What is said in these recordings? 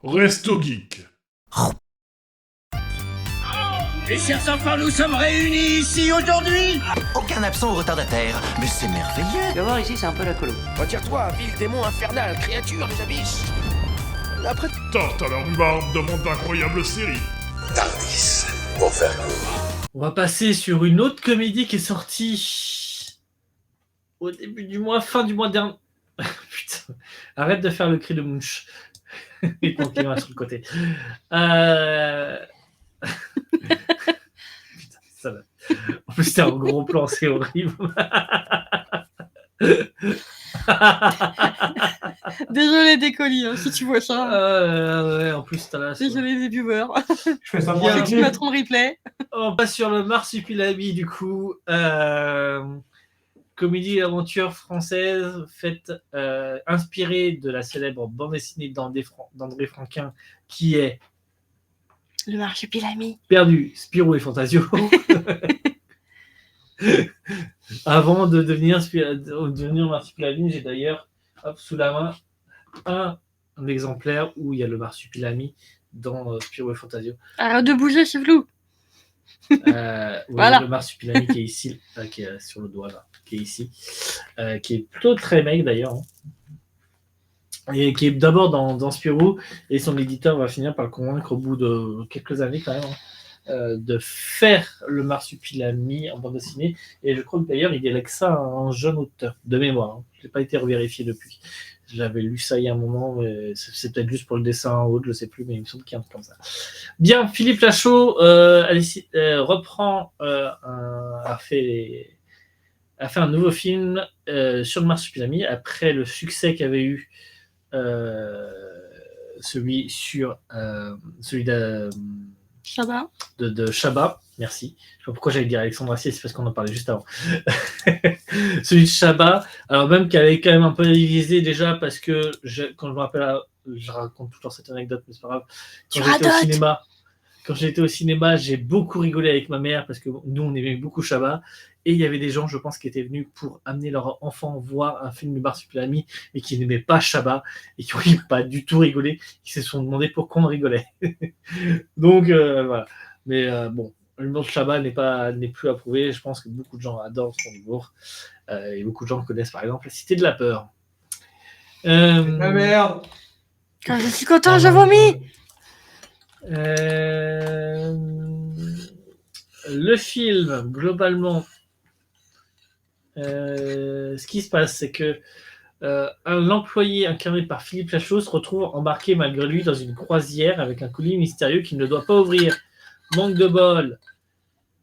Resto Geek. Et chers enfants, nous sommes réunis ici aujourd'hui. Aucun absent ou retardataire, mais c'est merveilleux. Tu vas voir ici, c'est un peu la colo. Retire-toi, vil démon infernal, créature des abysses. Après... Tarte à la rhubarbe de monde d'incroyables séries. Tardis, pour faire court. On va passer sur une autre comédie qui est sortie au début du mois, fin du mois dernier. Putain, arrête de faire le cri de Munch. Et continue sur le côté. Putain, ça va. En plus, c'était un gros plan, c'est horrible. Désolé des colis, hein, si tu vois ça. Ouais, en plus, t'as là. Désolé des viewers. Je fais ça pour Bien. les Tu mettront le replay. On passe sur le Marsupilami, du coup. Comédie et aventure française faite inspirée de la célèbre bande dessinée d'André Franquin qui est Le Marsupilami. Perdu, Spirou et Fantasio. Avant de devenir Marsupilami, j'ai d'ailleurs sous la main un exemplaire où il y a le Marsupilami dans Spirou et Fantasio. Arrête de bouger, c'est flou. Voilà. Le Marsupilami qui est ici, qui est sur le doigt là, qui est ici, qui est plutôt très mec d'ailleurs, hein. Et qui est d'abord dans Spirou, et son éditeur va finir par le convaincre au bout de quelques années quand même, hein, de faire le Marsupilami en bande dessinée. Et je crois que d'ailleurs il délègue ça à un jeune auteur de mémoire. Hein. Je n'ai pas été revérifié depuis. J'avais lu ça il y a un moment, mais c'est peut-être juste pour le dessin en haut, je ne sais plus, mais il me semble qu'il y a un truc comme ça. Bien, Philippe Lachaud reprend, a fait un nouveau film sur le Marsupilami après le succès qu'avait eu celui de Chabat. Merci. Je sais pas pourquoi j'allais dire Alexandre Assier, c'est parce qu'on en parlait juste avant. Celui de Chabat, alors même qu'elle est quand même un peu divisée déjà, parce que quand je me rappelle, je raconte toujours cette anecdote, mais c'est pas grave. Quand j'étais au cinéma, j'ai beaucoup rigolé avec ma mère parce que nous, on aimait beaucoup Chabat. Et il y avait des gens, je pense, qui étaient venus pour amener leur enfant voir un film de Marsupilami et qui n'aimaient pas Chabat et qui n'ont pas du tout rigolé. Ils se sont demandé pourquoi on rigolait. Donc, voilà. Mais bon, l'humour de Chabat n'est plus approuvé. Je pense que beaucoup de gens adorent son humour. Et beaucoup de gens connaissent, par exemple, La Cité de la Peur. La merde. Quand je suis content, je vomis. Le film, globalement, ce qui se passe, c'est que un employé incarné par Philippe Lachaud se retrouve embarqué malgré lui dans une croisière avec un colis mystérieux qu'il ne doit pas ouvrir. Manque de bol,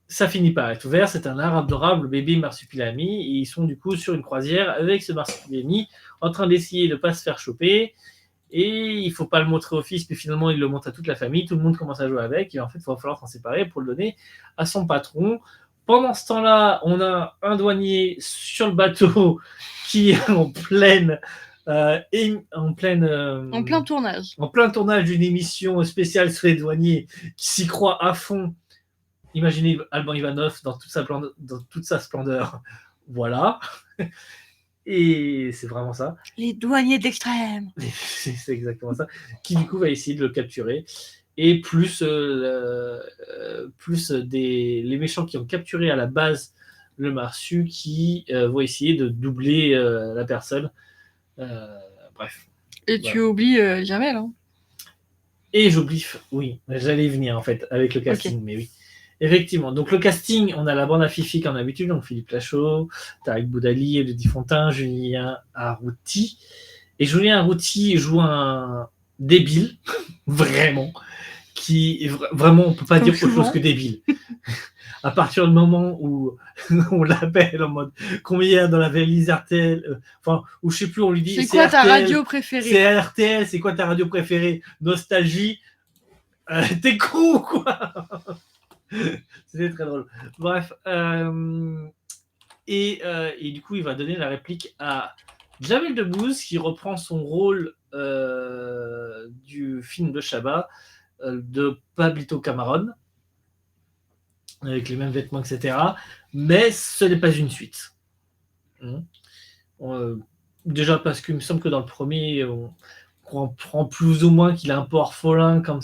ça finit par être ouvert. C'est un adorable bébé Marsupilami et ils sont du coup sur une croisière avec ce Marsupilami en train d'essayer de ne pas se faire choper. Et il ne faut pas le montrer au fils, mais finalement il le montre à toute la famille, tout le monde commence à jouer avec, et en fait il va falloir s'en séparer pour le donner à son patron. Pendant ce temps-là, on a un douanier sur le bateau qui est en plein tournage d'une émission spéciale sur les douaniers, qui s'y croit à fond. Imaginez Alban Ivanov dans toute sa splendeur. Voilà. Et c'est vraiment ça. Les douaniers d'extrême. C'est exactement ça. Qui du coup va essayer de le capturer. Et plus les méchants qui ont capturé à la base le Marsu qui vont essayer de doubler la personne. Bref. Et voilà. Tu oublies Jamel, hein. Et j'oublie, oui, j'allais y venir en fait avec le casting, okay. Mais oui. Effectivement, donc le casting, on a la bande à Fifi comme d'habitude, donc Philippe Lachaud, Tarek Boudali, Elodie Fontin, Julien Arrouti. Et Julien Arrouti joue un débile, vraiment, qui vraiment, on peut pas dire autre chose que débile. À partir du moment où on l'appelle en mode combien il y a dans la valise RTL, ou je sais plus, on lui dit c'est quoi ta radio préférée? C'est RTL, c'est quoi ta radio préférée? Nostalgie. T'es con, quoi. C'était très drôle. Bref. Et du coup, il va donner la réplique à Jamel Debbouze, qui reprend son rôle du film de Chabat, de Pablito Camarón, avec les mêmes vêtements, etc. Mais ce n'est pas une suite. Déjà parce qu'il me semble que dans le premier, comprend plus ou moins qu'il est un peu orphelin comme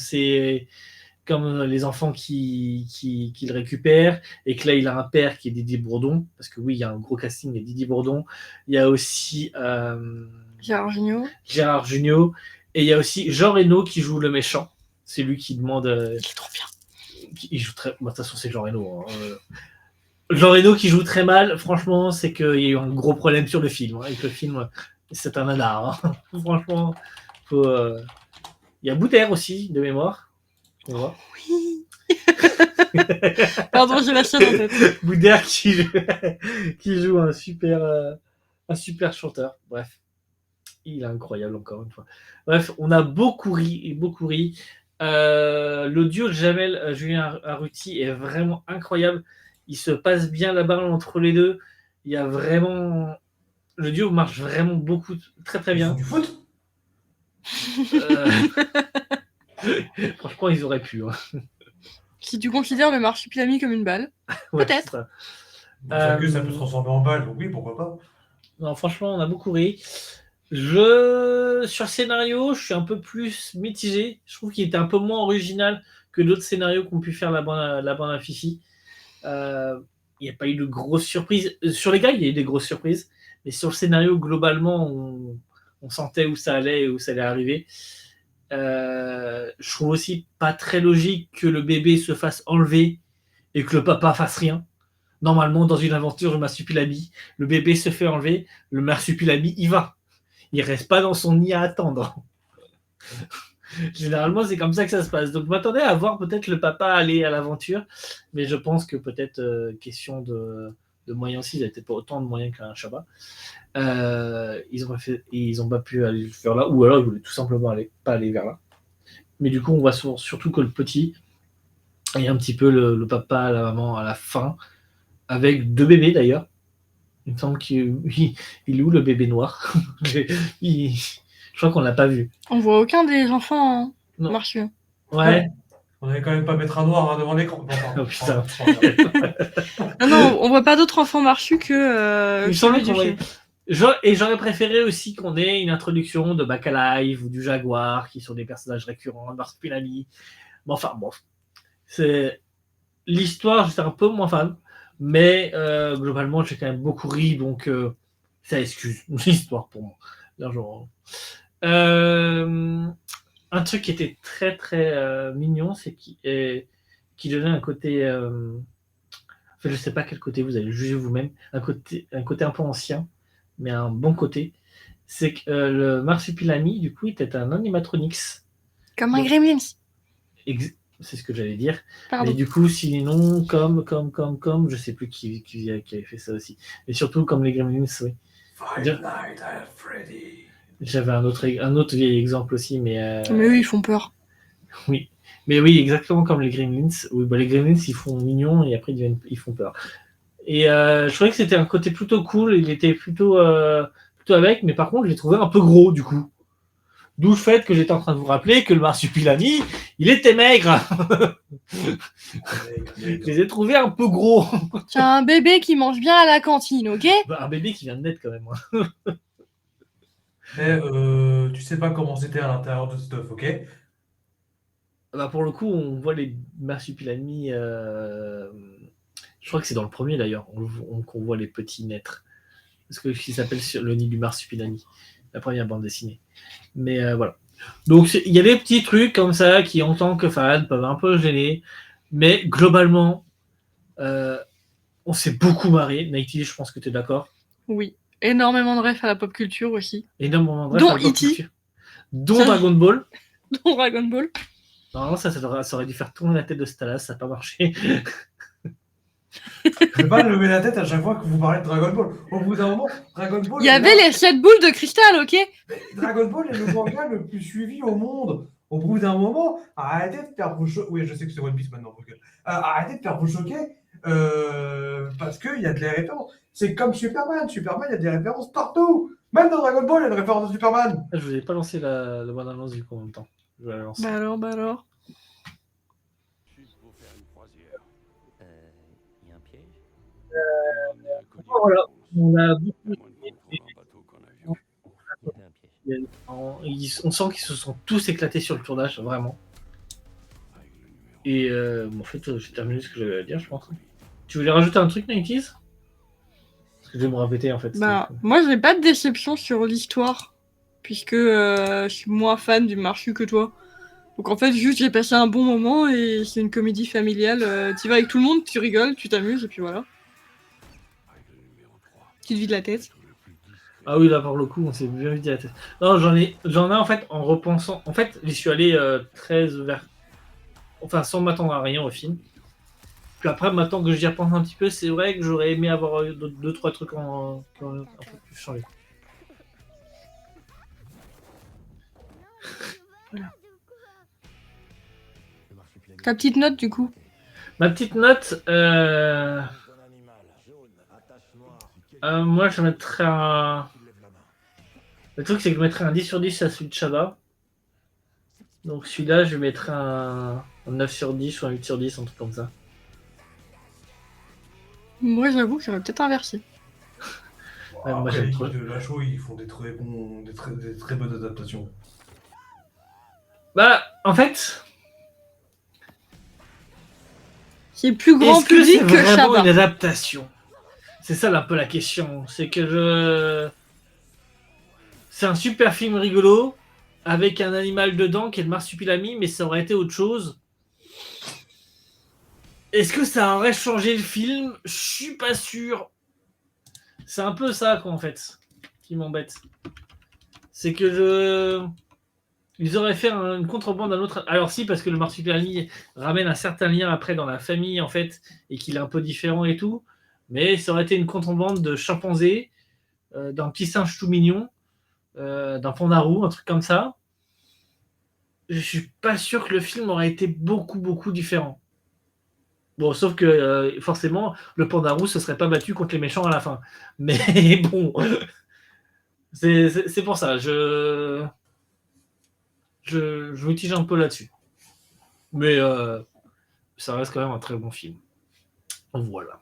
les enfants qui le récupèrent, et que là, il a un père qui est Didier Bourdon, parce que oui, il y a un gros casting, il y a Didier Bourdon, il y a aussi Gérard Jugnot, et il y a aussi Jean Reno qui joue le méchant. C'est lui qui demande... Il est trop bien. il joue très... De toute façon, c'est Jean Reno. Hein. Jean Reno qui joue très mal, franchement, c'est qu'il y a eu un gros problème sur le film. Hein, et que le film, c'est un nanar. Hein. Franchement, faut... il y a Boutère aussi, de mémoire. On voit. Oui. Pardon, j'ai la chaîne en tête. Boudère qui joue un super chanteur. Bref, il est incroyable encore une fois. Bref, on a beaucoup ri. Le duo de Jamel Julien Arruti est vraiment incroyable. Il se passe bien la balle entre les deux. Il y a vraiment... Le duo marche vraiment beaucoup, très très bien. Du foot Franchement, ils auraient pu. Hein. Si tu considères le marsupilami comme une balle, Ouais, peut-être. c'est ça. Ça peut se transformer en balle, donc oui, pourquoi pas. Non, franchement, on a beaucoup ri. Sur le scénario, je suis un peu plus mitigé. Je trouve qu'il était un peu moins original que d'autres scénarios qu'ont pu faire la bande à Fifi. Il n'y a pas eu de grosses surprises. Sur les gars, il y a eu des grosses surprises. Mais sur le scénario, globalement, on sentait où ça allait et où ça allait arriver. Je trouve aussi pas très logique que le bébé se fasse enlever et que le papa fasse rien. Normalement, dans une aventure, le marsupilami, le bébé se fait enlever, le marsupilami y va. Il reste pas dans son nid à attendre. Généralement, c'est comme ça que ça se passe. Donc, je m'attendais à voir peut-être le papa aller à l'aventure, mais je pense que peut-être question de moyens aussi, il n'y a peut-être pas autant de moyens qu'un Shabbat. Ils ont pas pu aller vers là, ou alors ils voulaient tout simplement pas aller vers là. Mais du coup, on voit surtout que le petit et un petit peu le papa, la maman à la fin, avec 2 bébés d'ailleurs. Il me semble qu'il est où le bébé noir? Je crois qu'on l'a pas vu. On voit aucun des enfants Non. marchus. Ouais. On n'allait quand même pas mettre un noir devant l'écran. Oh putain. Non, on voit pas d'autres enfants marchus que. Il me semblait celui qu'on du voyait- Et j'aurais préféré aussi qu'on ait une introduction de Bacalive ou du Jaguar, qui sont des personnages récurrents, de Marsupilami. Mais enfin, bon. L'histoire, j'étais un peu moins fan. Mais globalement, j'ai quand même beaucoup ri, donc ça excuse l'histoire pour moi. Largement. Un truc qui était très très mignon, c'est qui donnait un côté... Enfin, je sais pas quel côté, vous allez juger vous-même. Un côté un peu ancien, mais un bon côté. C'est que le Marsupilami, du coup, était un animatronics. Comme un Gremlins. C'est ce que j'allais dire. Pardon. Mais du coup, sinon, comme, je sais plus qui avait fait ça aussi. Mais surtout, comme les Gremlins, oui. Five Nights at Freddy. J'avais un autre vieil exemple aussi, mais... Mais eux, ils font peur. Oui. Mais oui, exactement comme les Gremlins. Oui, bah, les Gremlins, ils font mignons et après, ils font peur. Et je trouvais que c'était un côté plutôt cool. Il était plutôt avec, mais par contre, je l'ai trouvé un peu gros, du coup. D'où le fait que j'étais en train de vous rappeler que le Marsupilami, il était maigre. Je les ai trouvés un peu gros. C'est un bébé qui mange bien à la cantine, ok? Bah, un bébé qui vient de naître quand même. Hein. Mais tu sais pas comment c'était à l'intérieur de stuff, ok? Bah, pour le coup, on voit les Marsupilami. Je crois que c'est dans le premier d'ailleurs qu'on voit les petits naître. Parce que ce qui s'appelle le nid du Marsupilami, la première bande dessinée. Mais voilà. Donc il y a des petits trucs comme ça qui, en tant que fan, peuvent un peu gêner. Mais globalement, on s'est beaucoup marré. Nighty, je pense que tu es d'accord. Oui. Énormément de refs à la pop culture aussi. Énormément de Dont refs à la pop E.T.. culture. Dont Dragon Ball. Dont Dragon Ball. Non, ça aurait dû faire tourner la tête de Stalas, ça n'a pas marché. Je vais pas lever la tête à chaque fois que vous parlez de Dragon Ball. Au bout d'un moment, Dragon Ball. Il y avait les 7 boules de cristal, ok? Dragon Ball est le manga le plus suivi au monde. Au bout d'un moment, arrêtez de faire vous choquer. Oui, je sais que c'est One Piece maintenant. Arrêtez de faire vous choquer parce qu'il y a de les références. C'est comme Superman. Superman, il y a des références partout. Même dans Dragon Ball, il y a des références de Superman. Je vous ai pas lancé la bonne annonce du coup en même temps. Je vais la lancer. Bah alors. Juste pour faire une croisière. Il y a un piège. Voilà, on a beaucoup. Un bateau qu'en avion. Il y avait un piège. On sent qu'ils se sont tous éclatés sur le tournage, vraiment. Et en fait, j'ai terminé ce que j'avais à dire, je pense. Tu voulais rajouter un truc, Nighties? Parce que je vais me répéter, en fait. Bah, moi, j'ai pas de déception sur l'histoire, puisque je suis moins fan du Marchu que toi. Donc en fait, juste j'ai passé un bon moment et c'est une comédie familiale. Tu vas avec tout le monde, tu rigoles, tu t'amuses et puis voilà. Tu te vides la tête. Ah oui, là, pour le coup, on s'est bien vidé la tête. Non, j'en ai en fait, en repensant. En fait, j'y suis allé très vers. Enfin, sans m'attendre à rien au film. Puis après, maintenant que j'y repense un petit peu, c'est vrai que j'aurais aimé avoir deux, trois trucs qui ont un peu plus changé. Voilà. Ta petite note du coup? Ma petite note, moi je mettrais un. Le truc, c'est que je mettrais un 10 sur 10 à celui de Chabat. Donc celui-là, je mettrais un 9 sur 10 ou un 8 sur 10, un truc comme ça. Moi j'avoue que j'aurais peut-être inversé. Ouais, moi, Après, j'aime l'équipe trop. de Lachaud, ils font des très bonnes adaptations. Bah, en fait, C'est plus grand est-ce que c'est public que vraiment une Chabat. adaptation? C'est ça un peu la question. C'est que c'est un super film rigolo avec un animal dedans qui est le marsupilami, mais ça aurait été autre chose. Est-ce que ça aurait changé le film? Je suis pas sûr. C'est un peu ça, quoi, en fait, qui m'embête. C'est que ils auraient fait une contrebande d'un autre. Alors si, parce que le marsupilami ramène un certain lien après dans la famille, en fait, et qu'il est un peu différent et tout. Mais ça aurait été une contrebande de chimpanzés, d'un petit singe tout mignon, d'un pandarou, un truc comme ça. Je suis pas sûr que le film aurait été beaucoup, beaucoup différent. Bon, sauf que forcément, le pandarou se serait pas battu contre les méchants à la fin. Mais bon, c'est pour ça. Je mitige un peu là-dessus. Mais ça reste quand même un très bon film. Voilà.